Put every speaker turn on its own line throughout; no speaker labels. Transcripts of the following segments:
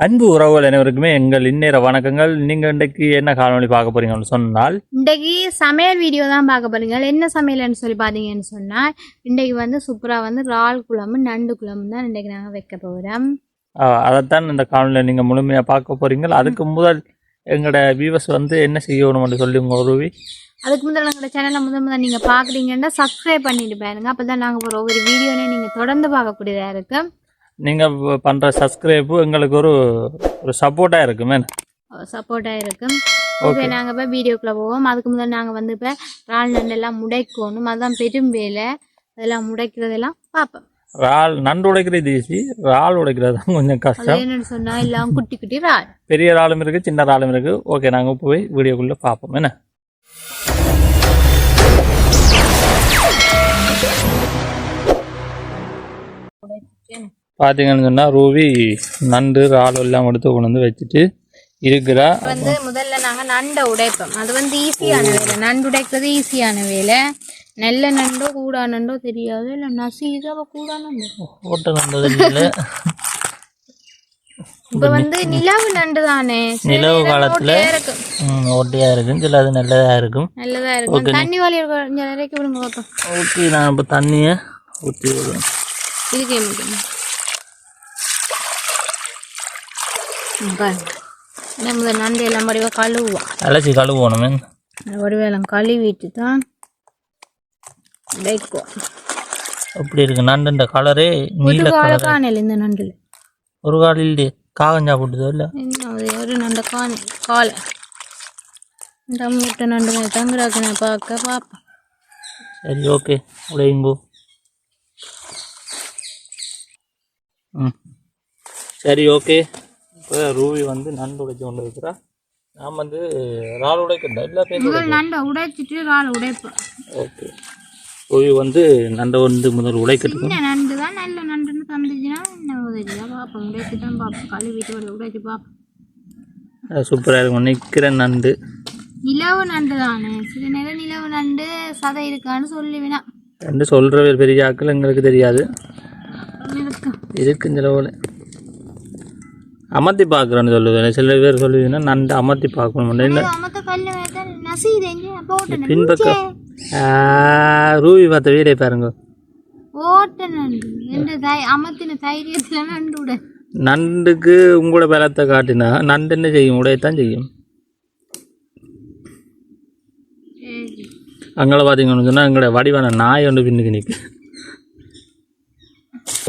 அன்பு உறவுகள் அனைவருக்குமே எங்கள் இந்நேர வணக்கங்கள். நீங்க இன்றைக்கு என்ன காணொளி பார்க்க போறீங்கன்னு சொன்னால்,
இன்றைக்கு சமையல் வீடியோ தான் பார்க்க போறீங்க. என்ன சமையல்னு சொல்லி பார்த்தீங்கன்னு சொன்னால், இன்றைக்கு வந்து சூப்பராக வந்து இறால் குழம்பு நண்டு குழம்பு தான் இன்றைக்கு நாங்கள் வைக்க போகிறோம்.
அதைத்தான் இந்த காணொலியை நீங்கள் முழுமையாக பார்க்க போறீங்க. அதுக்கு முதல் எங்களோட வியூவர்ஸ் வந்து என்ன செய்யணும்னு சொல்லி உங்க உருவி
அதுக்கு முதல்ல எங்களோட சேனலை முதல் நீங்கள் பார்க்குறீங்கன்னா சப்ஸ்கிரைப் பண்ணிட்டு பாருங்க. அப்போ தான் நாங்கள் போகிற ஒவ்வொரு வீடியோனே நீங்கள் தொடர்ந்து பார்க்கக்கூடியதாக இருக்கும். நீங்கள்
பண்ணுற சப்ஸ்கிரைப்பு எங்களுக்கு ஒரு சப்போர்ட்டாக இருக்குமே,
சப்போர்ட்டாக இருக்கும். ஓகே, நாங்கள் இப்போ வீடியோக்குள்ளே போவோம். அதுக்கு முதல் நாங்கள் வந்து இப்போ இறால் நண்டெல்லாம் முடைக்கணும். அதுதான் பெரும் வேலை. அதெல்லாம் முடைக்கிறதெல்லாம் பார்ப்போம்.
இறால் நண்டு உடைக்கிறது ஈஸி, இறால் உடைக்கிறது தான் கொஞ்சம் கஷ்டம்.
என்னென்னு சொன்னால் எல்லாம் குட்டி குட்டி இறால்,
பெரிய இறாலும் இருக்குது, சின்ன இறாலும் இருக்குது. ஓகே, நாங்கள் போய் வீடியோக்குள்ளே பார்ப்போம். என்ன பார்த்தீங்கன்னு சொன்னால் ரூவி நண்டு இறால் எல்லாம் எடுத்து கொண்டு வந்து வச்சுட்டு இருக்கிறா.
வந்து முதல்ல நாங்கள் நண்டை உடைப்போம். அது வந்து ஈஸியான வேலை. நண்டு உடைக்கிறது ஈஸியான வேலை. நல்ல நண்டோ கூடா நண்டோ தெரியாது. இல்லை நசீதோ கூடா நண்டு
ஓட்ட நண்டு.
இப்போ வந்து நிலவு நண்டு தானே,
நிலவு காலத்தில் ஓட்டையா இருக்கும், சில அது நல்லதாக இருக்கும்.
நல்லதாக இருக்கும். தண்ணி வாலி இறக்கி விடுங்க பார்ப்போம்.
ஓகே, நான் இப்போ தண்ணியை ஊற்றி விடுவேன்.
இதுக்கே முடியும். முதல் நண்டு எல்லாம் வடிவாக கழுவுவோம்.
அலசி கழுவணுமே.
வடிவெல்லாம் கழுவிட்டு தான் உடைக்குவோம்.
அப்படி இருக்கு நண்டுன்ற கலரே நீல கலர்.
காணல இந்த நண்டுல
ஒரு காலில் காகஞ்சா போட்டுதோ இல்லை,
ஒரு நண்டை காலை இந்த மூட்டை நண்டு தங்குறாக்கு நான் பார்ப்பேன்.
சரி, ஓகே, உடையுங்கோ. சரி, ஓகே. இப்போ ரூவி வந்து நண்டு உடைச்சு கொண்டு இருக்கிறா. நான் வந்து இறால் உடைக்கிறேன். எல்லா பேரும்
நண்டை உடைச்சிட்டு இறால் உடைப்பேன்.
ஓகே, ரூவி வந்து நண்டை வந்து முதல் உடைக்கிறதுக்கு
நண்டு தான் நல்ல நண்டுன்னு தந்துச்சுன்னா என்ன உதவியா பார்ப்போம். உடைச்சி தான் பார்ப்போம். கழுவிட்டு உடைச்சி பார்ப்போம்.
சூப்பராக இருக்கும். நிற்கிற நண்டு
நிலவு நண்டு தானே. சில நேரம் நிலவு நண்டு சதை இருக்கான்னு சொல்லுவேனா
ரெண்டு சொல்கிற பெரிய ஆக்கள் எங்களுக்கு தெரியாது. இருக்கு சில போல அமர்த்தி பார்க்குறேன்னு சொல்லுவேன். சில பேர் சொல்லுவீங்கன்னா நண்டு அமர்த்தி பார்க்கணும். பின்பக்கம் ரூவி பார்த்த வீடே பாருங்க. நண்டுக்கு உங்களோட பலத்தை காட்டினா நண்டு என்ன செய்யும்? உடையத்தான் செய்யும். அங்கே பார்த்தீங்கன்னு சொன்னால் எங்களோட வடிவான நாய் ஒன்று பின்னுக்கு நிற்கு.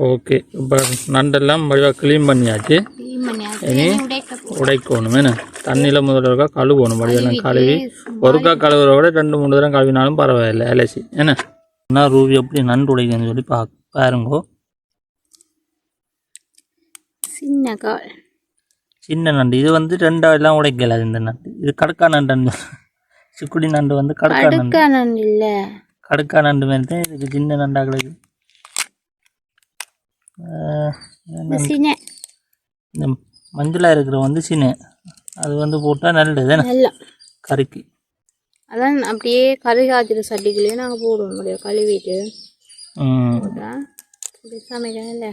ஓகே, இப்போ நண்டெல்லாம் வடிவாக க்ளீன் பண்ணியாச்சு. இனி உடைக்கணும். என்ன தண்ணியில் முதல்ல இருக்கா கழுவணும். வடிவெல்லாம் கழுவி ஒருக்கா கழுவுற விட 2-3 தரம் கழுவினாலும் பரவாயில்லை, அலசி. என்ன ரூவி எப்படி நண்டு உடைக்கணும்னு சொல்லி பாருங்கோ. சின்ன நண்டு இது வந்து 2 எல்லாம் உடைக்கல. இந்த நண்டு இது கடக்கா நண்டு. சிக்குடி நண்டு வந்து கடக்கா நண்டு இல்லை, கடக்கா நண்டு மாதிரி தான் இதுக்கு சின்ன நண்டா கிடைக்கும். இந்த மஞ்சளாக இருக்கிற வந்து சின்ன அது வந்து போட்டால் நல்லது தானே கறிக்கு.
அதான் அப்படியே கறி காய்ச்சிற சட்டிக்குள்ளேயே நாங்கள் போடுவோம். முடியும் கழுவிட்டு சமைக்கல.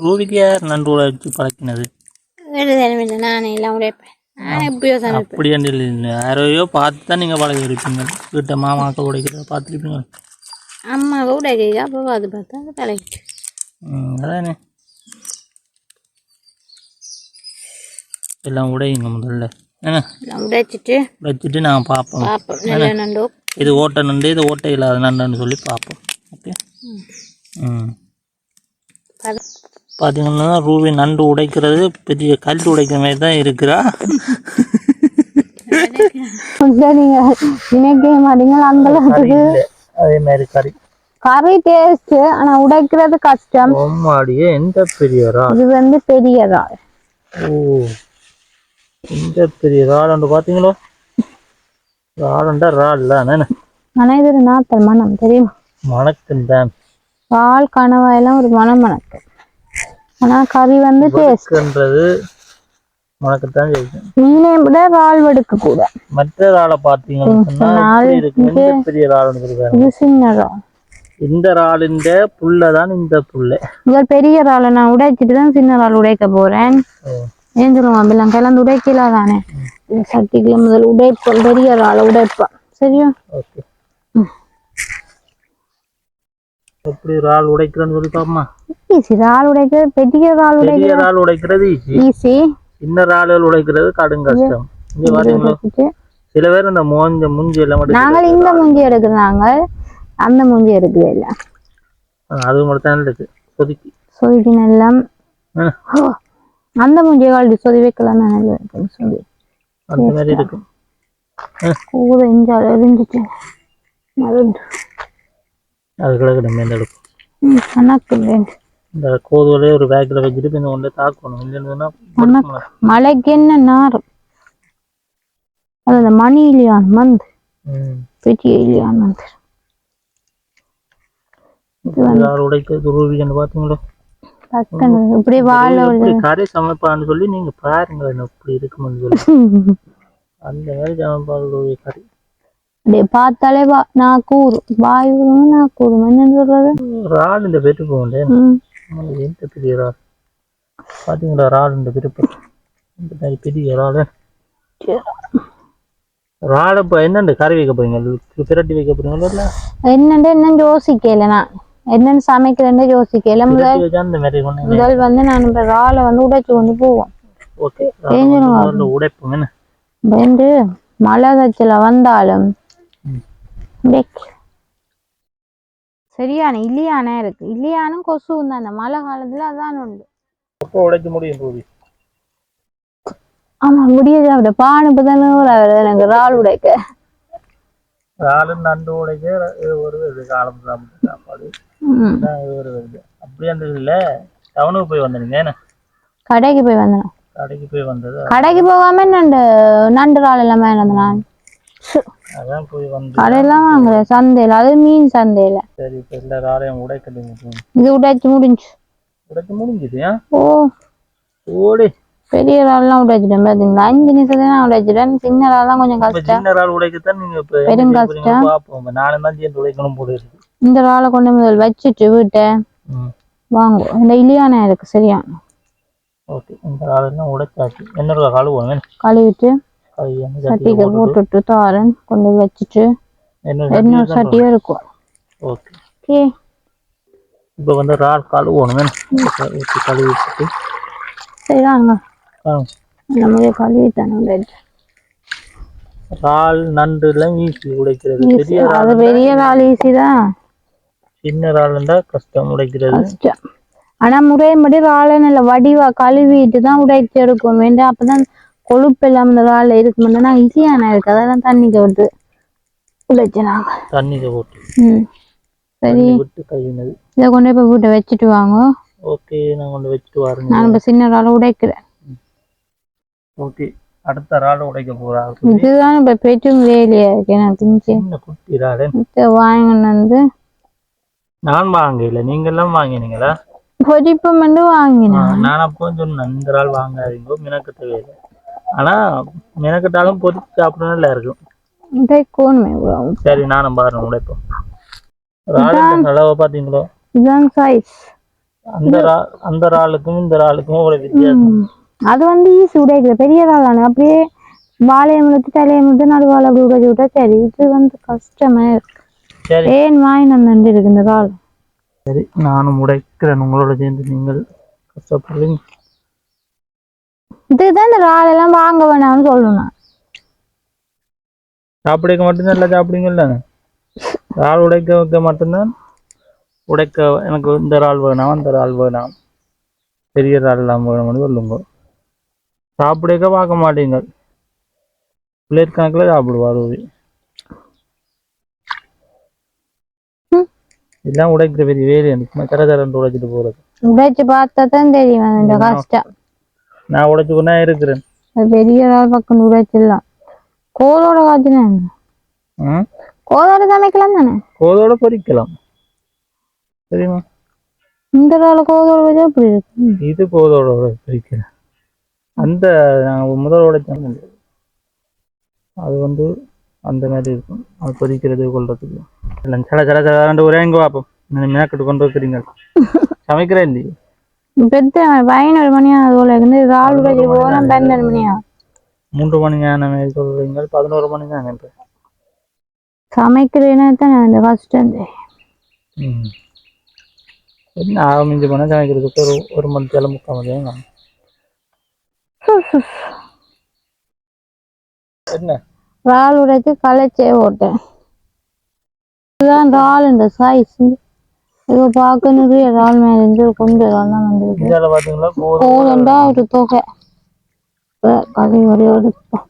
ரூவிக்கு யார் நண்டு உடைச்சு பழக்கினது?
நானே எல்லாம் உடைப்பேன். நான் எப்படியோ சமைப்பேன்.
அப்படி யாரையோ பார்த்து தான் நீங்கள் பழகி இருப்பீங்க. வீட்டை மாமாக்க உடைக்கிறத பார்த்துருப்பீங்க.
அம்மாவை உடைக்க அப்போ பார்த்து பார்த்தா பழகிட்டு.
அதானே எல்லாம் உடையுங்க முதல்ல. உடைச்சிட்டு நாங்கள் பார்ப்போம். இது ஓட்டை நண்டு, இது ஓட்டை இல்லாத நண்டுன்னு சொல்லி பார்ப்போம். ஓகே, பார்த்தீங்கன்னா ரூவி நண்டு உடைக்கிறது பெரிய கல் உடைக்கிற மாதிரி தான் இருக்கிறா. அதே மாதிரி கறி
டேஸ்ட், ஆனா உடைக்கிறது கஷ்டம்.
எந்த பெரிய இறால்
இது வந்து பெரிய இறால்.
ஓ, இந்த பெரிய இறால் ஒன்று பார்த்தீங்களோ? இறால்ண்டா இறால் தானே.
ஆனா இது ஒரு நாத்தல் மனம் தெரியுமா?
மணக்கும் தான்.
இறால் கனவாயெல்லாம் ஒரு மனம் மணக்கும். ஆனா கறி வந்து டேஸ்ட்ன்றது
மணக்கத்தான் செய்யும்.
மீனை விட இறால் வெடுக்க கூட.
மற்ற இறாலை பார்த்தீங்கன்னா பெரிய இறால்.
இது சின்ன இறால்.
இந்த இறாலுண்ட புல்லை தான் இந்த புல்லை.
முதல் பெரிய இறாலை நான் உடைச்சிட்டு தான் சின்ன இறால் உடைக்க போறேன். ஏன் சொல்லுவோம் அப்படிலாம் கலந்து உடைக்கல தானே. சட்டிக்குள்ள முதல் உடைப்போம், பெரிய இறாலை உடைப்போம். சரியா?
ஓகே. எப்படி இறால் உடைக்கிறேன்னு சொல்லி பாப்போமா?
ஈஸி. இறால் உடைக்கிறது பெரிய இறால்
உடைக்கிறது ஈஸி. சின்ன இறால்கள் உடைக்கிறது கடும் கஷ்டம். இங்க பாத்தீங்களா, சில பேர் இந்த மூஞ்சி எல்லாம்
நாங்கள் இந்த மூஞ்சி எடுக்கிறாங்க, அந்த மூஞ்சி எடுக்கவே இல்லை.
அது மட்டும் தான் இருக்கு.
சொதுக்கி எல்லாம் அந்த மூஞ்சியை காலி சொதி வைக்கலாம் தான் நல்லா இருக்கும். சொதி
அந்த மாதிரி இருக்கும்.
கூட இஞ்சால் இருந்துச்சு மருந்து
அது கிடக்கு மேல எடுக்கும்.
கணக்கு
இந்த கோதுவலையே ஒரு பேக்கில் வச்சுட்டு இந்த ஒன்றை தாக்கணும். இல்லைன்னா
மழைக்கு என்ன நாரும் அது அந்த மணி இல்லையான் வந்து பெரிய இல்லையான் வந்து
உடைக்கிறது ரூபின்னு பாத்தீங்களோ.
இப்படி வாழ
கரை சமைப்பான்னு சொல்லி நீங்க பாருங்க எப்படி இருக்குன்னு சொல்லி. அந்த மாதிரி சமைப்பாங்க கறி.
அப்படியே பார்த்தாலே நான் கூறும் வாயு நான் கூறும். என்னன்னு சொல்றது,
இறால் இந்த பெட்டு போகல எந்த பெரிய இறால் பாத்தீங்களா. இறால் இந்த பெருப்பு இந்த மாதிரி பெரிய இறால். இறால் இப்ப என்னண்டு கறி வைக்க போறீங்க, பிரட்டி வைக்க போறீங்களா?
என்னன்னு யோசிக்கல. நான் என்னன்னு சமைக்கிறேன்னு யோசிக்கல. முதல் வந்து நான் இப்ப இறாலை வந்து உடைச்சு கொண்டு போவோம்.
உடைப்போம்
வந்து மழை கச்சல வந்தாலும் சரியான இல்லையானே இருக்கு. இல்லையானும் கொசுவும் தான் அந்த மழை காலத்துல அதான் உண்டு.
உடைக்க முடியும்.
ஆமா முடியாது. அப்படி பானுப்புதானே எனக்கு இறால் உடைக்க.
இறாலு நண்டு உடைக்க ஒரு காலம் சாப்பாடு அப்படியே இல்ல. டவுனுக்கு போய் வந்தீங்க,
கடைக்கு போய் வந்தேன். கடைக்கு போகாம நண்டு இறால் எல்லாமே நான் கடையெல்லாம் வாங்குறேன் சந்தையில. அது மீன் சந்தையில. இது உடைச்சு முடிஞ்சு. ஓ பெரிய இறால்லாம் உடைச்சிட்டேன் பாத்தீங்களா. 5 நிமிஷம் தான் உடைச்சிட்டேன். சின்ன இறால்லாம் கொஞ்சம் கஷ்டம், பெரும் கஷ்டம். இந்த இறாலை கொண்டு முதல் வச்சுட்டு வீட்டை வாங்குவோம். இந்த இல்லையான இருக்கு சரியான. கழுவிட்டு சட்டிக்கு போட்டுட்டு தாரன் கொண்டு வச்சுட்டு இன்னொரு சட்டியும் இருக்கும். ஓகே.
இப்போ வந்து இறால் கழுவணும். கழுவிட்டு
சரிதாங்க நம்ம கழுவிட்டானு.
இறால் நண்டு எல்லாம் ஈஸி உடைக்கிறது.
பெரிய இறால் ஈஸி தான்,
சின்ன இறால் இருந்தா கஷ்டம் உடைக்கிறது.
ஆனா முறையப்படி இறாலை நல்ல வடிவா கழுவிட்டு தான் உடைச்சு எடுக்கணும். வேண்டாம் அப்பதான் கொழுப்பு எல்லாம் இந்த இறால் இருக்குமென்னா நான் ஈஸியான இருக்கு. அதெல்லாம் தண்ணிக்க விட்டு உடைச்சு நாங்க
தண்ணிக்க போட்டு.
சரி இதை கொண்டு போய் வீட்டை வச்சுட்டு வாங்க.
ஓகே நான் கொண்டு வச்சுட்டு வரேன்.
நான் இப்ப சின்ன இறாலை உடைக்கிறேன்.
ஓகே அடுத்த இறாலை உடைக்க போறேன்.
இதுதான் இப்ப பெற்றும் வேலையா இருக்கு எனக்கு.
குட்டி இறால்
வாங்கினு வந்து
நான் வாங்கல, நீங்க எல்லாம் வாங்கினீங்களா?
பொரிப்பம் வந்து வாங்கினேன்.
நான் அப்போ சொன்னேன் இந்த இறால் வாங்காதீங்க மெனக்கட்ட வேலை. ஆனா மெனக்கட்டாலும் பொரிச்சு சாப்பிடணும் நல்லா இருக்கும். சரி நானும் பாருங்க உடைப்போம். அளவை பாத்தீங்களோ,
இதுதான் சைஸ்.
அந்த இறாலுக்கும் இந்த இறாலுக்கும் ஒரு வித்தியாசம்.
அது வந்து ஈஸி உடைக்கிற பெரிய இறால் அப்படியே வாழையை முழுத்து தலையை முழுத்து நடுவாள் அப்படி உடைச்சு விட்டா சரி. இது வந்து கஷ்டமா இருக்கு. ஏன் வாங்கினு இருக்கு இந்த இறால்.
சரி நானும் உடைக்கிறேன் உங்களோட சேர்ந்து, நீங்கள் கஷ்டப்படுறீங்க.
இதுதான் இந்த இறால் எல்லாம் வாங்க வேணாம்னு சொல்லணும்.
சாப்பிடுக்க மட்டும்தான் இல்லை சாப்பிடுங்கல்ல. இறால் உடைக்க வைக்க மட்டும்தான் உடைக்க எனக்கு இந்த இறால் வேணாம் அந்த இறால் வேணாம் பெரிய இறால் எல்லாம் வேணும்னு சொல்லுங்க. சாப்பிடுக்க பார்க்க மாட்டீங்க, பிளேட் கணக்கில் சாப்பிடுவார். இதெல்லாம் உடைக்கிற பெரிய வேலை எனக்கு தர தரண்டு உடைச்சிட்டு போறது.
உடைச்சு பார்த்தா தான் தெரியும் இந்த கஷ்டம்.
நான் உடைச்சுக்கொண்டா இருக்கிறேன்.
பெரிய இறால் பக்கம் உடைச்சிடலாம். கோதோட காய்ச்சினா கோதோட சமைக்கலாம் தானே,
கோதோட பொரிக்கலாம் தெரியுமா.
இந்த இறால் கோதோட வச்சா அப்படி இருக்கு.
இது கோதோட பொரிக்கலாம். அந்த நாங்கள் முதல் உடைச்சோம் அது வந்து அந்த மாதிரி இருக்கும். அது கொதிக்கிறது கொள்றதுக்கு இல்லை சில சில சில ரெண்டு ஒரே இங்கே பார்ப்போம். மேக்கெட்டு கொண்டு வைக்கிறீங்க சமைக்கிறேன் இல்லையே
பெத்த 11 மணியா அதுல இருந்து ரால் வரை போனா 12 மணியா
3 மணி ஞானம் சொல்றீங்க 11 மணி தான் இப்போ
சமைக்கிறேன்னா தான் அந்த கஷ்டம்
என்ன ஆரம்பிஞ்சு போனால் சமைக்கிறதுக்கு ஒரு மணி தேவை 3/4 மணி என்ன
ரால் உடைச்சு களைச்சே போட்டேன். இதுதான் ரால் இந்த சைஸ் இதை பார்க்க நிறைய ரால் மேல இருந்து கொஞ்சம் ரால் தான் வந்துருக்கு.
பார்த்தீங்களா
போதுண்டா ஒரு தொகை கதை ஒரே எடுப்போம்.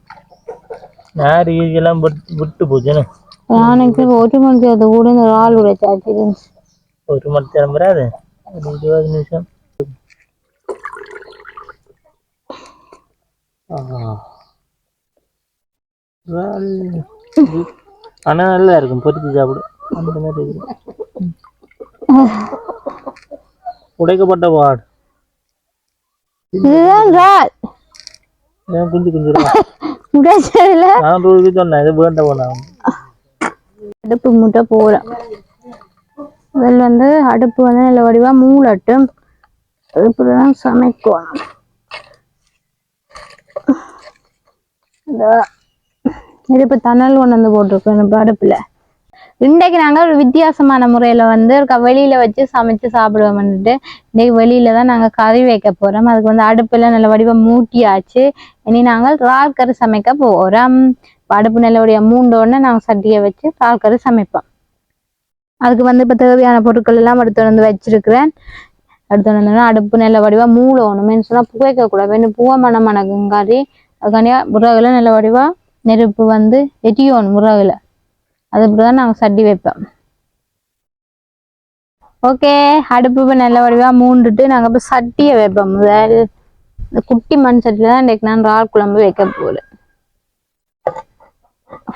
யார் ஈஸியெல்லாம் விட்டு போச்சுன்னு
எனக்கு ஒரு மணி அது கூட இந்த ரால் உடைச்சாச்சு இருந்துச்சு.
ஒரு மணி நேரம் வராது 20 நிமிஷம். ஆனா நல்லா இருக்கும் பொரிச்சு சாப்பிடு அந்த மாதிரி இருக்கும். உடைக்கப்பட்ட பாடு
இதுதான் ரால்
குஞ்சு குஞ்சு
உடைச்சதுல
நான் ரூபி சொன்னேன் இது வேண்ட போனா
அடுப்பு முட்டை போறேன். அதில் வந்து அடுப்பு வந்து நல்ல வடிவா மூளட்டும் அதுக்குதான் சமைக்கணும். நெருப்பு தணல் கொண்டு வந்து போட்டிருக்கோம் அடுப்புல. இன்றைக்கு நாங்கள் ஒரு வித்தியாசமான முறையில வந்து வெளியில வச்சு சமைச்சு சாப்பிடுவோம்னுட்டு இன்னைக்கு வெளியில தான் நாங்கள் கறி வைக்க போறோம். அதுக்கு வந்து அடுப்புல நல்ல வடிவம் மூட்டியாச்சு. இனி நாங்கள் இறால் கறி சமைக்க போறோம். அடுப்பு நல்ல வடிவா மூண்டோடனே நாங்கள் சட்டியை வச்சு இறால் கறி சமைப்போம். அதுக்கு வந்து இப்போ தேவையான பொருட்கள் எல்லாம் எடுத்து வந்து வச்சிருக்கிறேன். எடுத்து வந்தோம்னா அடுப்பு நல்ல வடிவா மூளணும் சொன்னா புகைக்க கூடாது. வேணும் பூவ மணங்காரி அதுக்காண்டியா முறகுல நல்ல வடிவா நெருப்பு வந்து எட்டியோணும் முறகுல. அது இப்படிதான் நாங்கள் சட்டி வைப்போம். ஓகே அடுப்பு நல்ல வடிவா மூண்டுட்டு நாங்கள் இப்போ சட்டியை வைப்போம். முதல் இந்த குட்டி மண் சட்டியில தான் இன்றைக்கு நான் இறால் குழம்பு வைக்க போறேன்.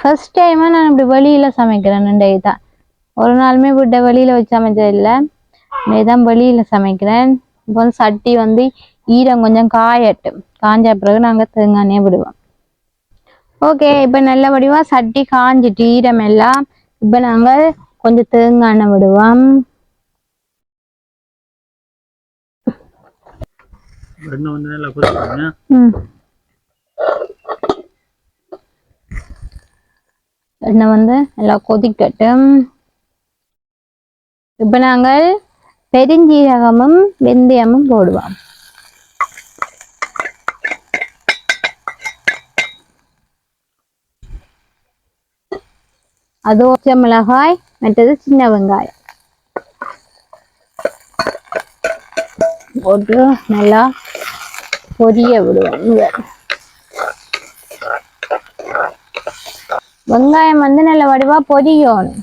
ஃபர்ஸ்ட் டைமா நான் இப்படி வெளியில சமைக்கிறேன். இன்றைக்கு தான் ஒரு நாளுமே விட்ட வெளியில வச்சு சமைச்சது இல்லை. இன்றைதான் வெளியில சமைக்கிறேன். இப்போ வந்து சட்டி வந்து ஈரம் கொஞ்சம் காயட்டும். காஞ்ச பிறகு நாங்கள் தேங்காயே விடுவோம். ஓகே இப்போ நல்ல வடிவா சட்டி காஞ்சிட்டு ஈரம் எல்லாம் இப்போ நாங்கள் கொஞ்சம் தேங்காய் விடுவோம். எண்ணெய் வந்து நல்லா கொதிக்கட்டும். இப்ப நாங்கள் பெருஞ்சீரகமும் வெந்தயமும் போடுவோம். அது பச்சை மிளகாய் மற்றது சின்ன வெங்காயம் போட்டு நல்லா பொரிய விடுவோம். வெங்காயம் வந்து நல்ல வடிவா பொரியணும்.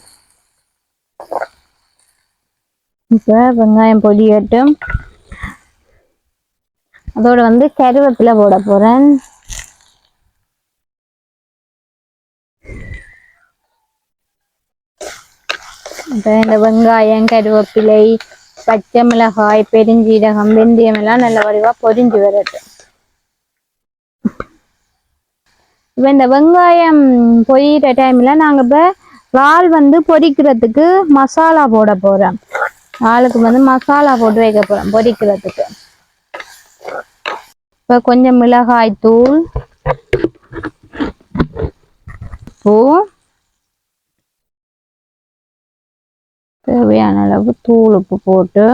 இப்ப வெங்காயம் பொரியட்டும். அதோட வந்து கருவேப்பிலை போட போறேன். இந்த வெங்காயம் கருவேப்பிலை பச்சை மிளகாய் பெருஞ்சீரகம் வெந்தயம் எல்லாம் நல்ல வடிவா பொரிஞ்சு வரட்டும். இப்ப இந்த வெங்காயம் பொரியிற டைம்ல நாங்க இப்ப இறால் வந்து பொரிக்கிறதுக்கு மசாலா போட போறோம். இறாலுக்கு வந்து மசாலா போட்டு வைக்க போறோம் பொரிக்கிறதுக்கு. இப்ப கொஞ்சம் மிளகாய் தூள், உப்பு, தேவையான அளவு தூள் உப்பு போட்டு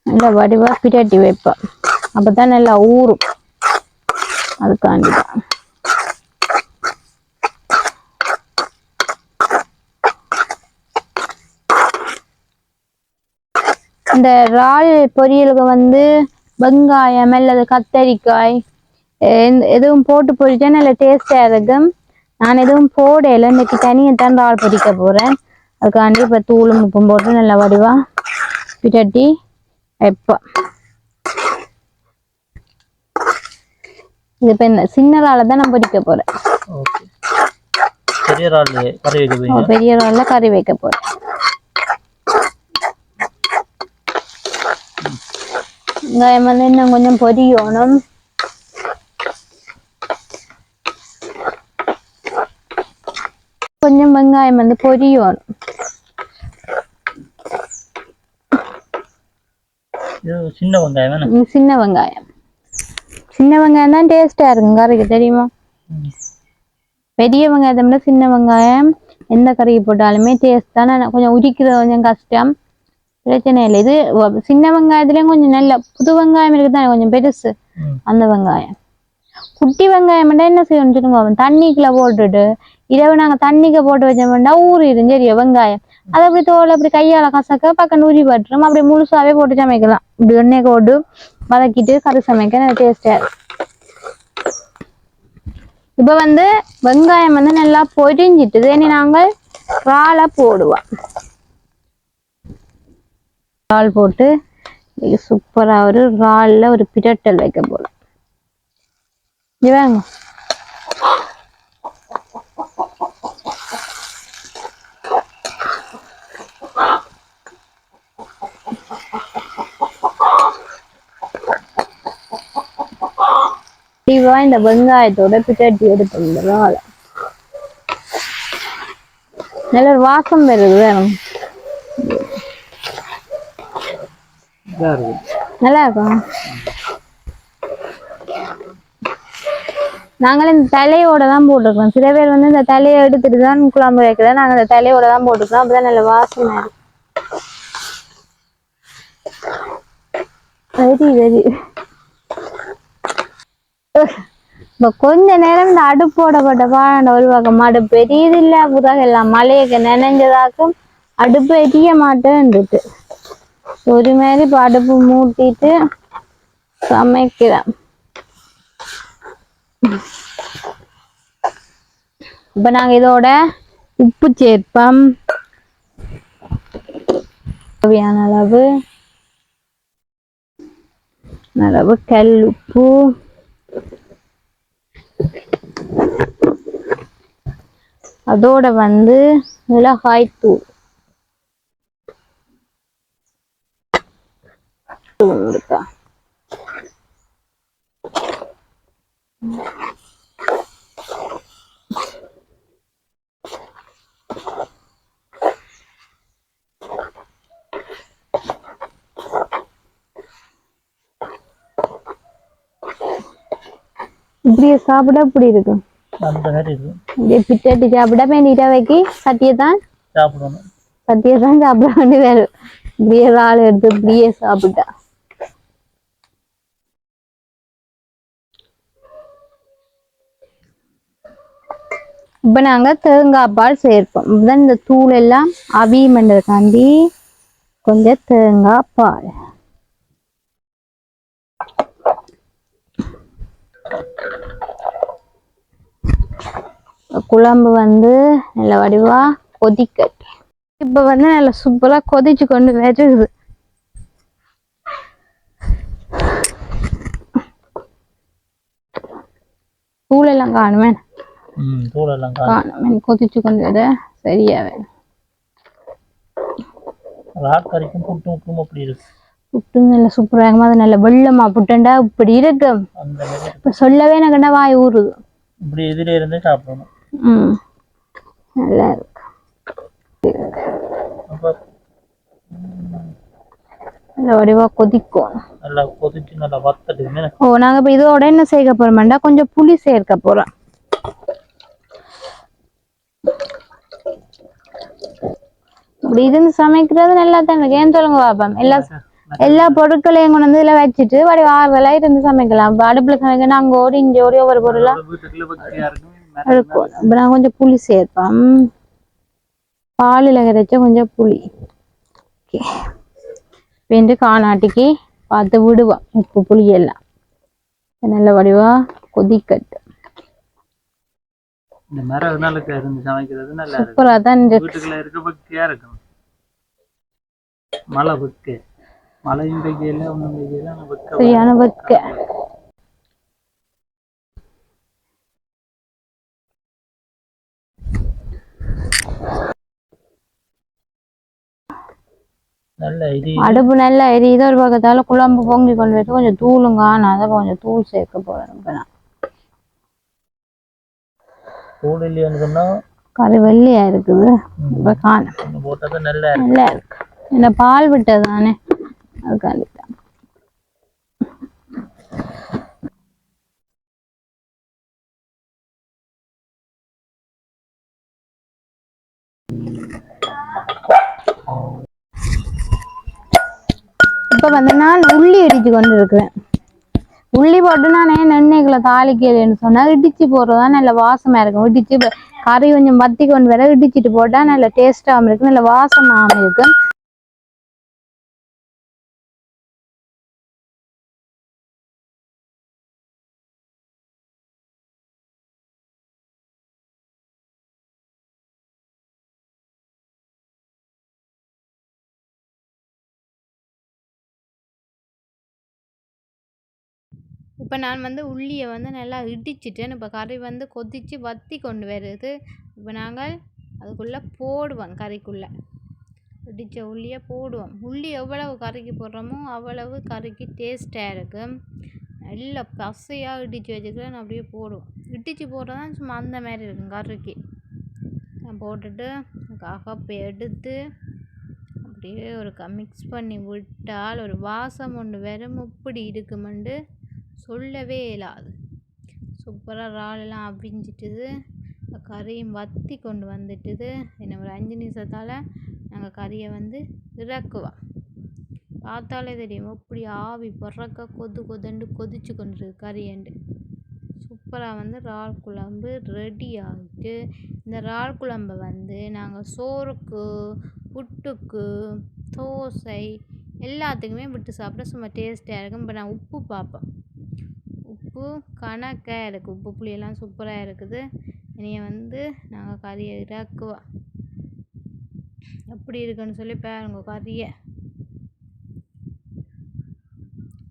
நல்லா வடிவா பிரட்டி வைப்போம். அப்பதான் நல்லா ஊறும். அதுக்காண்டிதான் இந்த இறால் பொரியலுக்கு வந்து வெங்காயம் அல்லது கத்தரிக்காய் எதுவும் போட்டு பொரிச்சா நல்ல டேஸ்டா இருக்கும். நான் எதுவும் போடல. இன்னைக்கு தனியத்தான் இறால் பொரிக்க போறேன். அதுக்காண்டி இப்ப தூளும் உப்பும் போட்டு நல்லா வடிவா பிரட்டி வைப்போம். இது இப்ப இந்த சின்ன இறால தான் நான் பொரிக்க போறேன். பெரிய இறால்ல கறி வைக்க போறேன். வெங்காயம் வந்து இன்னும் கொஞ்சம் பொரியணும். கொஞ்சம் வெங்காயம் வந்து பொரியணும்.
சின்ன வெங்காயம்
சின்ன வெங்காயம் தான் டேஸ்டா இருக்கும் கறிக்கு, தெரியுமா? பெரிய வெங்காயத்தை விட சின்ன வெங்காயம் எந்த கறிக்கு போட்டாலுமே டேஸ்ட் தானே. கொஞ்சம் உரிக்கிறது கொஞ்சம் கஷ்டம், பிரச்சனை இல்லை. இது சின்ன வெங்காயத்துலயும் கொஞ்சம் நல்ல புது வெங்காயம் இருக்குதானே, கொஞ்சம் பெருசு அந்த வெங்காயம். குட்டி வெங்காயம் என்ன செய்யணும் சொல்லுங்க, தண்ணிக்குள்ள போட்டுட்டு இரவு நாங்க தண்ணிக்கு போட்டு வச்சோம்னா ஊறிடும் சரியா வெங்காயம். அதை அப்படி தோல் அப்படி கையால கசக்க பக்கம் ஊறி பட்டுரும். அப்படி முழுசாவே போட்டு சமைக்கலாம். இப்படி எண்ணெய் போட்டு வதக்கிட்டு கறி சமைக்க நல்ல டேஸ்டா. இப்ப வந்து வெங்காயம் வந்து நல்லா பொரிஞ்சிட்டு இனி நாங்கள் இறாலை போடுவோம். இறால் போட்டு சூப்பரா ஒரு இறால்ல ஒரு பிரட்டல் வைக்க போறோம். இவாங்க இந்த வெங்காயத்தோட பிட்டாட்டி எடுத்துருந்தோம். நல்ல ஒரு வாசம் வருது வேணும், நல்லா இருக்கும். நாங்களும் இந்த தலையோட தான் போட்டுருக்கோம். சில பேர் வந்து இந்த தலையை எடுத்துட்டு தான் குழம்பு வைக்கிறோம். நாங்கள் இந்த தலையோட தான் போட்டுருக்கோம். அப்பதான் நல்ல வாசமா இருக்கும். இப்ப கொஞ்ச நேரம் இந்த அடுப்போடப்பட்ட பாண்ட ஒரு பக்கம் அடுப்பு எரியதில்ல, புதாக எல்லாம் மழையக்க நினைஞ்சதாக்கும் அடுப்பு எரிய மாட்டேன்ட்டு ஒரு மாதிரி இப்ப அடுப்பு மூட்டிட்டு சமைக்கிறேன். இப்ப நாங்க இதோட உப்பு சேர்ப்போம், தேவையான அளவு கல் உப்பு, அதோட வந்து மிளகாய் தூள் இருக்கா. இப்படியே சாப்பிட இப்படி இருக்கும். பிட்டாட்டி சாப்பிட வேண்டிய வைக்கி சட்டியத்தான் சாப்பிட வேண்டி வேறு. இப்படியே ஆள் எடுத்து இப்படியே சாப்பிட்டா. இப்ப நாங்க தேங்காய் பால் சேர்ப்போம். இப்பதான் இந்த தூள் எல்லாம் அவியமன்றதுக்காண்டி கொஞ்சம் தேங்காய் பால். குழம்பு வந்து நல்ல வடிவா கொதிக்கட்டு. இப்ப வந்து நல்ல சூப்பரா கொதிச்சு கொண்டு வருது. தூளெல்லாம் காணுமே, கொதிச்சு கொண்டு வர சரியா வேணும். புட்டு நல்ல சூப்பரா இருக்கும். அது நல்ல வெள்ளமா புட்டண்டா இப்படி இருக்கு. இப்ப சொல்லவே எனக்கு வாய் ஊறுது.
இப்படி எதிரே இருந்து சாப்பிடணும்.
நல்லா இருக்கு. நல்ல வடிவா கொதிக்கும்.
நல்லா கொதிச்சு நல்லா வத்தடுங்க.
நாங்க இப்ப இதோட என்ன சேர்க்க போறோம்டா, கொஞ்சம் புளி சேர்க்க போறோம். இப்படி இருந்து சமைக்கிறது நல்லா தான் இருக்கு. ஏன் சொல்லுங்க பாப்போம். எல்லா பொருட்களையும் கொண்டு வந்து இதுல வச்சுட்டு வடி ஆறுதலா இருந்து சமைக்கலாம். அடுப்புல சமைக்க அங்க ஒரு இங்க ஒவ்வொரு பொருளா இருக்கும். இப்ப நான் கொஞ்சம் புளி சேர்ப்பேன். பாலில் கரைச்ச கொஞ்சம் புளி வெந்து காணாட்டிக்கு பார்த்து விடுவோம். உப்பு புளி எல்லாம் நல்ல வடிவா கொதிக்கட்டு.
இந்த மரநாளுக்கு இருந்து சமைக்கிறது நல்லா இருக்கு.
சூப்பரா தான்
வீட்டுக்குள்ள இருக்க பக்கியா இருக்கும். மழை பக்கு மழையும் பெய்யல ஒன்றும் பெய்யல,
சரியான பக்க. அடுப்பு நல்லா எரியுது. ஒரு பக்கத்தால குழம்பு பொங்கி கொண்டு வச்சு கொஞ்சம் தூளும் காணாத கொஞ்சம் தூள் சேர்க்க போறேன்.
தூள் இல்லைன்னு சொன்னா
கறி வெள்ளையா இருக்குது. இப்போ
ஒன்று போட்டால் தான் நல்லா
நல்லா இருக்கு. இந்த பால் விட்டது தானே அதுக்காண்டி தான். இப்போ வந்து நான் உள்ளி இடிச்சு கொண்டு இருக்கிறேன். உள்ளி போட்டு நான் எண்ணெய்க்குள்ள தாளிக்கலைன்னு சொன்னா இடிச்சு போடுறதுதான் நல்ல வாசமா இருக்கும். இடிச்சு கறி கொஞ்சம் வத்தி கொண்டு வர இடிச்சிட்டு போட்டா நல்ல டேஸ்டாகவும் இருக்கும், நல்ல வாசமாகவும் இருக்கும். இப்போ நான் வந்து உள்ளியை வந்து நல்லா இடிச்சிட்டேன். இப்போ கறி வந்து கொதித்து வற்றி கொண்டு வருது. இப்போ நாங்கள் அதுக்குள்ளே போடுவோம், கறிக்குள்ளே இடித்த உள்ளியை போடுவோம். உள்ளி எவ்வளவு கறிக்கு போடுறோமோ அவ்வளவு கறிக்கு டேஸ்ட்டாக இருக்கும். நல்லா பசையாக இடித்து வச்சுக்கிறேன், அப்படியே போடுவோம். இடித்து போடுறதான் சும்மா அந்த மாதிரி இருக்கும் கறிக்கு. நான் போட்டுட்டு அகப்பை எடுத்து அப்படியே ஒரு மிக்ஸ் பண்ணி விட்டால் ஒரு வாசம் ஒன்று வெறும் இப்படி இருக்குமெண்டு சொல்லவே இல்லாது. சூப்பராக இறாலெல்லாம் அவிஞ்சிட்டுது, கறியும் வற்றி கொண்டு வந்துட்டுது. இன்னும் ஒரு 5 நிமிஷத்தால் நாங்கள் கறியை வந்து இறக்குவோம். பார்த்தாலே தெரியும் எப்படி ஆவி பறக்க கொதுண்டு கொதிச்சு கொண்டுருக்கு கறியண்டு. சூப்பராக வந்து இறால் குழம்பு ரெடி ஆகிட்டு. இந்த இறால் குழம்பை வந்து நாங்கள் சோறுக்கு, புட்டுக்கு, தோசை எல்லாத்துக்குமே விட்டு சாப்பிட சும்மா டேஸ்ட்டாக இருக்கும். இப்போ நான் உப்பு பார்ப்பேன். உப்பு கணக்காக இருக்குது, உப்பு புளியெல்லாம் சூப்பராக இருக்குது. இனிய வந்து நாங்கள் கறியை இறக்குவோம். எப்படி இருக்குன்னு சொல்லி பாருங்க கறியை.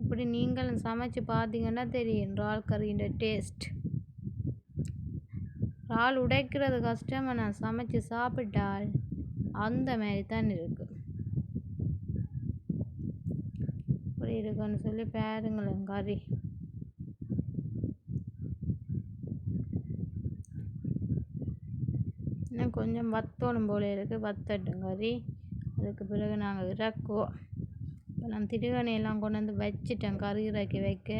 அப்படி நீங்களும் சமைச்சு பார்த்தீங்கன்னா தெரியும் இறால் கறியின் டேஸ்ட். இறால் உடைக்கிறது கஷ்டமாக, நான் சமைச்சு சாப்பிட்டால் அந்த மாதிரி தான் இருக்குது. அப்படி இருக்குன்னு சொல்லி பாருங்களேன் கறி. இன்னும் கொஞ்சம் வத்தணும் போல இருக்குது, வத்தட்டும் கறி. அதுக்கு பிறகு நாங்கள் இறக்குவோம். இப்போ நான் திருகணையெல்லாம் கொண்டு வந்து வச்சுட்டேன் கறி இறக்கி வைக்க.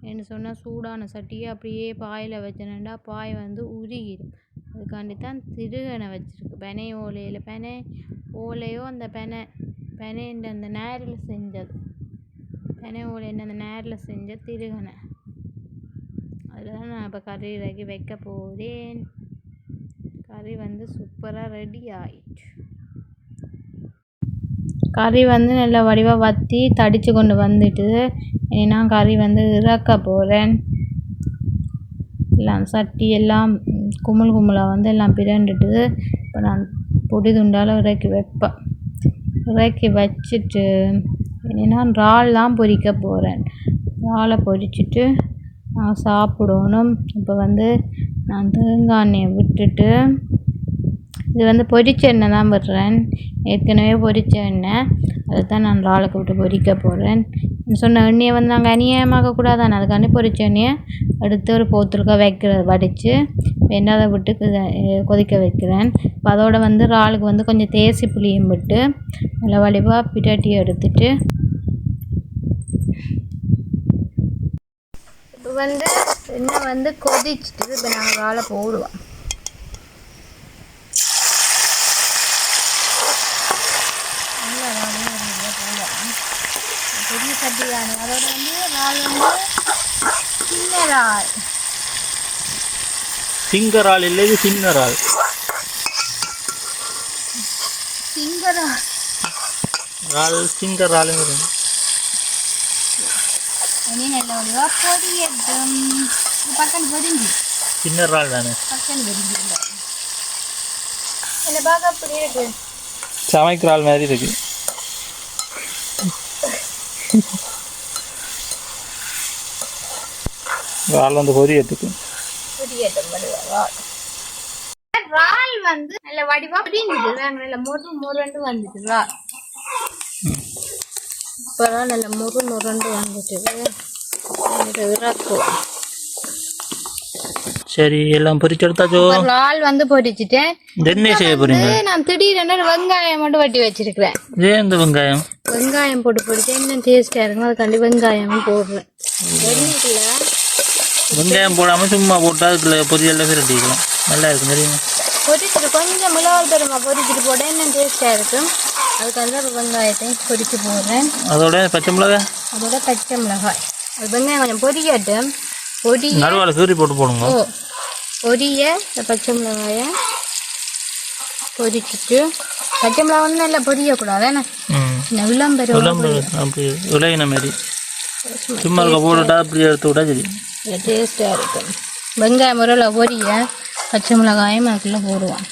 என்ன சொன்னால் சூடான சட்டியை அப்படியே பாயில் வச்சேன்னா பாய் வந்து உருகிடும். அதுக்காண்டி தான் திருகணை வச்சுருக்கு. பெனை ஓலையில், பெனை ஓலையோ அந்த பெனைன்ற அந்த நேரில் செஞ்சது, பெனை ஓலைன்னு அந்த நேரில் செஞ்ச திருகணை. அதில் தான் நான் இப்போ கறி இறக்கி வைக்க போகிறேன். கறி வந்து சூப்பராக ரெடி ஆயிட்டு. கறி வந்து நல்லா வடிவாக வற்றி தடித்து கொண்டு வந்துட்டு ஏன்னா கறி வந்து இறக்க போகிறேன். எல்லாம் சட்டி எல்லாம் கும்பலாக வந்து எல்லாம் பிரண்டுட்டு இப்போ நான் பொடி துண்டால் இறக்கி வைப்பேன். இறக்கி வச்சுட்டு என்னென்னா இறால்லாம் பொரிக்க போகிறேன். இறாலை பொரிச்சிட்டு நான் சாப்பிடணும். இப்போ வந்து நான் தேங்காய் எண்ணெயை விட்டுட்டு, இது வந்து பொரிச்ச எண்ணெய் தான் விடுறேன், ஏற்கனவே பொரிச்ச எண்ணெய், அதை தான் நான் இறாலுக்கு விட்டு பொரிக்க போகிறேன். சொன்ன எண்ணெயை வந்து நாங்கள் அநியாயமாக்கக்கூடாது, அதுக்காண்டி பொரிச்ச எண்ணெயை எடுத்து ஒரு போத்தலுக்காக வடித்து வெண்ணாதை விட்டு கொதிக்க வைக்கிறேன். இப்போ அதோடு வந்து இறாலுக்கு வந்து கொஞ்சம் தேசி புளியும் விட்டு நல்லா வடிவாக பிட்டாட்டி எடுத்துட்டு இப்போ வந்து எண்ணெய் வந்து கொதிச்சுட்டு இப்போ நாங்கள் இறாலை போடுவோம். பெரிய சட்டி தானே, அதோட வந்து இறால் வந்து சின்ன இறால்.
சிங்கரால் இல்லை, இது சின்னரால்.
சிங்கரால்
இறால் சிங்கராலுங்க.
இனி நல்ல வடிவாக பொரியட்டும். பக்கம் பொரிஞ்சு
சின்ன இறால் தானே,
பக்கம் பொரிஞ்சு என்ன பார்க்க அப்படி இருக்கு,
சமைக்கிற ஆள் மாதிரி இருக்கு. இறால் வந்து பொரியட்டுக்கு
இறால் வந்து நல்ல வடிவா பொரிஞ்சுது. நல்ல முருண்டு வந்துட்டு இறால் இப்போதான் நல்ல முருண்டு வந்துட்டு இறக்குவோம்.
சரி எல்லாம் பொரிச்சு எடுத்தாச்சோ.
இறால் வந்து பொரிச்சிட்டேன்.
என்ன செய்ய போறீங்க?
நான் திடீரென வெங்காயம் மட்டும் வெட்டி வச்சிருக்கிறேன்.
ஏன் இந்த வெங்காயம்?
வெங்காயம் போட்டு பொரிச்சா இன்னும் டேஸ்டா இருக்கும், அதுக்காண்டி வெங்காயம் போடுறேன்.
வெங்காயம் போடாம சும்மா போட்டா அதுக்குள்ள பொரியெல்லாம் விரட்டிக்கலாம், நல்லா இருக்கும் தெரியுமா?
பொரிச்சிட்டு கொஞ்சம் மிளகாய் பெருமா பொரிச்சிட்டு போட இன்னும் டேஸ்டா இருக்கும், அதுக்காக வெங்காயத்தையும் பொரிச்சு போடுறேன்.
அதோட பச்சை மிளகாய்,
அது வெங்காயம் கொஞ்சம் பொரியட்டும்.
நடுவால சூரி போட்டு போடுங்க.
பொரிய பச்சை மிளகாய பொரிச்சிட்டு, பச்சை மிளகாய் வந்து நல்லா பொரியக்கூடாது,
விளையின மாதிரி சும்மா போட்டுட்டா அப்படி எடுத்து விட்டா சரி
டேஸ்டா இருக்கும். வெங்காயம் முறையில் பொரிய பச்சை மிளகாயும் அதுக்குள்ள போடுவோம்.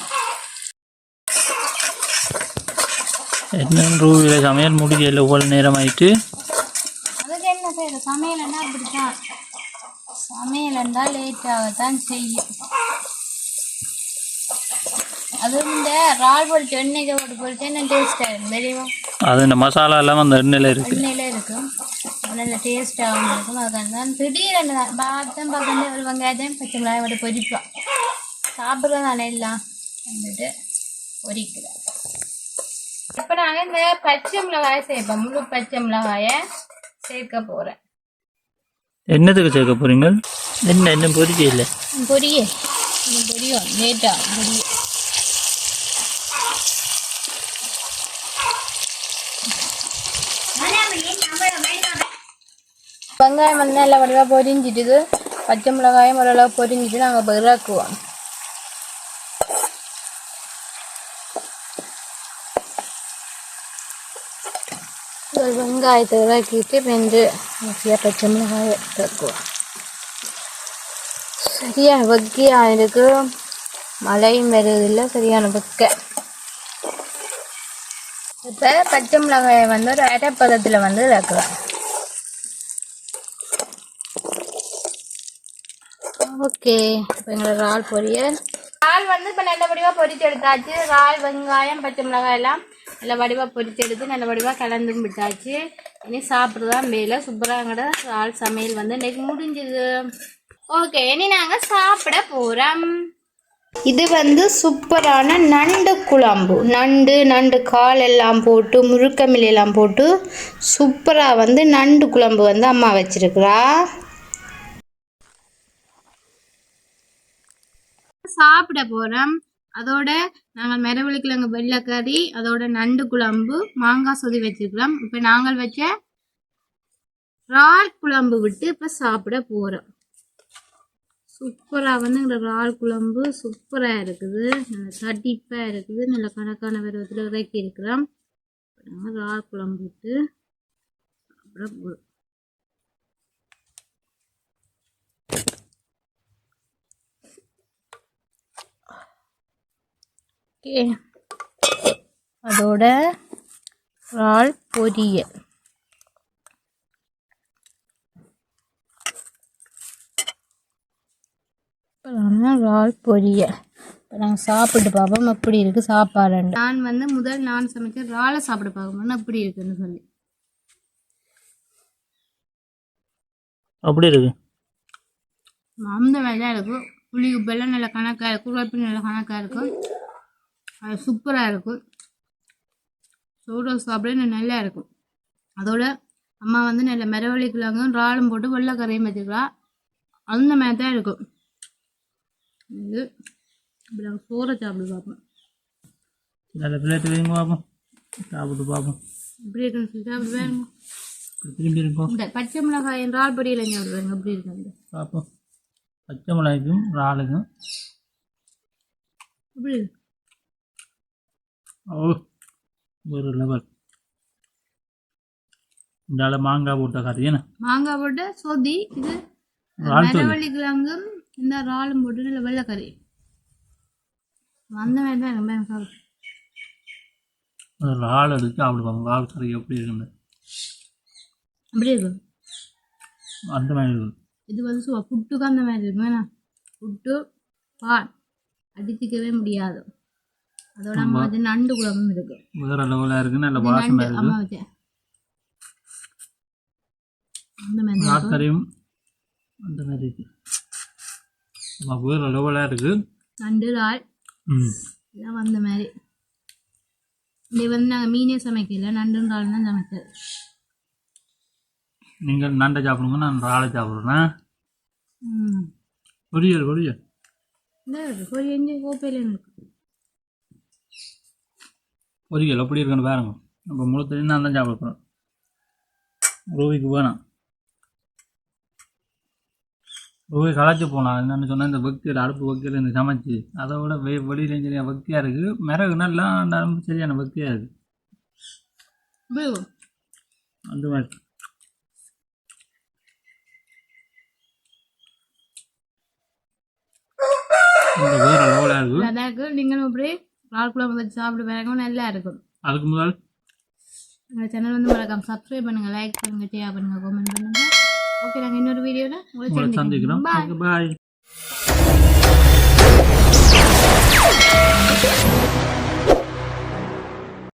என்ன ரூவில சமையல் முடியல, ஒவ்வொரு நேரம் ஆயிட்டு.
அதுக்கு என்ன செய்யற, சமையல்னா அப்படித்தான், சமையல் இருந்தால் லேட்டாகத்தான் செய்யும். அது இந்த இறால் பொரிச்சு எண்ணெய்க்கு போட்டு பொரிச்சா என்ன டேஸ்டாக இருக்கும் தெரியுமா?
அது இந்த மசாலா எல்லாம் அந்த எண்ணெயில
இருக்கும், நல்ல டேஸ்டாகவும் இருக்கும். அதுக்காக தான் திடீரென்று தான் பக்கத்து ஒரு வெங்காயத்தையும் பச்சை மிளகாய் போட்டு பொரிப்போம். சாப்பிட்றதானே எல்லாம் வந்துட்டு பொரிக்கிறேன். இப்போ நாங்கள் இந்த பச்சை மிளகாயை சேர்ப்போம், முழு பச்சை மிளகாயை சேர்க்க போகிறேன்.
என்னத்துக்கு சேர்க்க போறீங்க? என்ன பொரிக்க இல்லை?
பொரியும் லேட்டா பொரியும். வெங்காயம் வந்து நல்லா வடிவாக பொரிஞ்சிட்டு, பச்சை மிளகாயும் ஓரளவு பொரிஞ்சிட்டு நாங்கள் இப்போ இறக்குவோம். வெங்காயத்தை இறக்கிட்டு 2 பச்சை மிளகாயை இறக்குவோம். சரியான வெக்கையாக இருக்கு, மழையும் வருதில்லை, சரியான வெக்கை. இப்போ பச்சை மிளகாயை வந்து ஒரு அரைப்பதத்தில் வந்து இறக்குறேன். ஓகே, இப்போ எங்களோட இறால் பொரியல் வந்து இப்போ நல்ல வடிவாக பொரிச்சு எடுத்தாச்சு. இறால் வெங்காயம் பச்சை மிளகாய் எல்லாம் நல்ல வடிவாக பொரிச்சு எடுத்து நல்ல வடிவாக கலந்தும் விட்டாச்சு. இனி சாப்பிட்றதான் வேலை. சூப்பராங்கட இறால் சமையல் வந்து இன்றைக்கு முடிஞ்சுது. ஓகே, இனி நாங்கள் சாப்பிட போகிறோம். இது வந்து சூப்பரான நண்டு குழம்பு. நண்டு கால் எல்லாம் போட்டு முருக்கமில் எல்லாம் போட்டு சூப்பராக வந்து நண்டு குழம்பு வந்து அம்மா வச்சிருக்கிறா. சாப்பிட போகிறோம். அதோட நாங்கள் மிரவழிக்கிழங்கு வெள்ளைக்கறி, அதோட நண்டு குழம்பு, மாங்காய் சொதி வச்சிருக்கிறோம். இப்போ நாங்கள் வச்ச இறால் குழம்பு விட்டு இப்போ சாப்பிட போகிறோம். சூப்பராக வந்து எங்களோட இறால் குழம்பு சூப்பராக இருக்குது, நல்ல தடிப்பாக இருக்குது, நல்ல கணக்கான பருவத்தில் இறக்கி இருக்கிறோம். நாங்கள் இறால் குழம்பு விட்டு சாப்பிட போகிறோம். ஓகே, அதோட இறால் பொரியல். இறால் பொரியல் இப்போ நாங்கள் சாப்பிட்டு பார்ப்போம் எப்படி இருக்குது சாப்பாடு. நான் வந்து நான் சமைச்ச இறாலை சாப்பிட்டு பார்க்கணும்னா எப்படி இருக்குன்னு சொல்லி.
அப்படி இருக்கு,
அந்த மாதிரி தான் இருக்கும். புளி உப்பெல்லாம் நல்ல கணக்காக இருக்கும், உழைப்பு நல்ல கணக்காக இருக்கும், அது சூப்பராக இருக்கும். சோறு சாப்பிட நல்லா இருக்கும். அதோட அம்மா வந்து நல்ல மிரவழிக்கிழங்கும் இறாலும் போட்டு வெள்ளைக்கரையும் வச்சுக்கலாம், அந்த மாதிரி தான் இருக்கும். இது இப்படி நாங்கள் சோறை சாப்பிட்டு பார்ப்போம்.
நல்ல பிளேட் வைங்க பார்ப்போம், சாப்பிட்டு பார்ப்போம்
எப்படி இருக்குன்னு சொல்லி சாப்பிட்டு வேணுங்க.
திரும்பி இருக்கும்
இந்த பச்சை மிளகாய் இறால் பொரியல் சாப்பிடுவாங்க, எப்படி இருக்கு
பார்ப்போம். பச்சை மிளகாய்க்கும் இறாலுக்கும்
எப்படி இருக்கு?
ஓ, ஒரு லெவல். இந்த மாங்காய் போட்ட கறி, என்ன
மாங்காய் போட்டு சொதி, இது மிரவழிக்கிழங்கும் இந்த இறாலும் போட்டு நல்ல வெள்ளைக்கறி, அந்த மாதிரி தான் நம்ம சாப்பிட்டு.
இறால் எடுத்து சாப்பிடுவாங்க, இறால் கறி எப்படி இருக்குன்னு
அப்படி இருக்கும்,
அந்த மாதிரி இருக்கும்.
இது வந்து புட்டுக்கு அந்த மாதிரி இருக்கும். ஏன்னா புட்டு பால் அடித்துக்கவே முடியாது. அதோட அம்மா வச்சு நண்டு குழம்பும் இருக்கு,
வேற லெவலாக இருக்கு, நல்ல வாசனை இருக்கு.
அம்மா வச்ச அந்த மாதிரி
கறியும் அந்த மாதிரி இருக்கு. வேறு லெவலாக இருக்குது.
நண்டு இறால் எல்லாம் வந்த மாதிரி. இது வந்து நாங்கள் மீனே சமைக்கல, நண்டு இறால் தான் சமைச்சது.
நீங்கள் நண்டை சாப்பிடுங்க, நான் இறாலை சாப்பிட்றேன். பொரியல் பொரியல்
பொரியல் கோப்பையில் இருக்கு.
பொரியல் எப்படி இருக்குன்னு பாருங்க. நம்ம முழு தண்ணி நான் தான் சாப்பிட போகிறேன். ரூபிக்கு வேணாம். ரூபி களைச்சி போனான். என்னென்னு சொன்னால் இந்த பக்தியில் அடுப்பு பக்தியில் இந்த சமைச்சு அதை விட வெளியில சரியான பக்தியாக இருக்குது. மிளகு நல்லா சரியான பக்தியாக இருக்குது. அந்த மாதிரி இந்த வேற லெவலாக இருக்குது.
அதாக்கு நீங்களும் இப்படி இறால் குழம்பு வச்சு சாப்பிட்டு பாருங்க, நல்லா இருக்கும்.
அதுக்கு முதல்
எங்கள் சேனல் வந்து மறக்காம சப்ஸ்கிரைப் பண்ணுங்க, லைக் பண்ணுங்க, ஷேர் பண்ணுங்க, கமெண்ட் பண்ணுங்க. ஓகே, நாங்கள் இன்னொரு வீடியோவில்
உங்களை சந்திக்கிறோம். பாய்.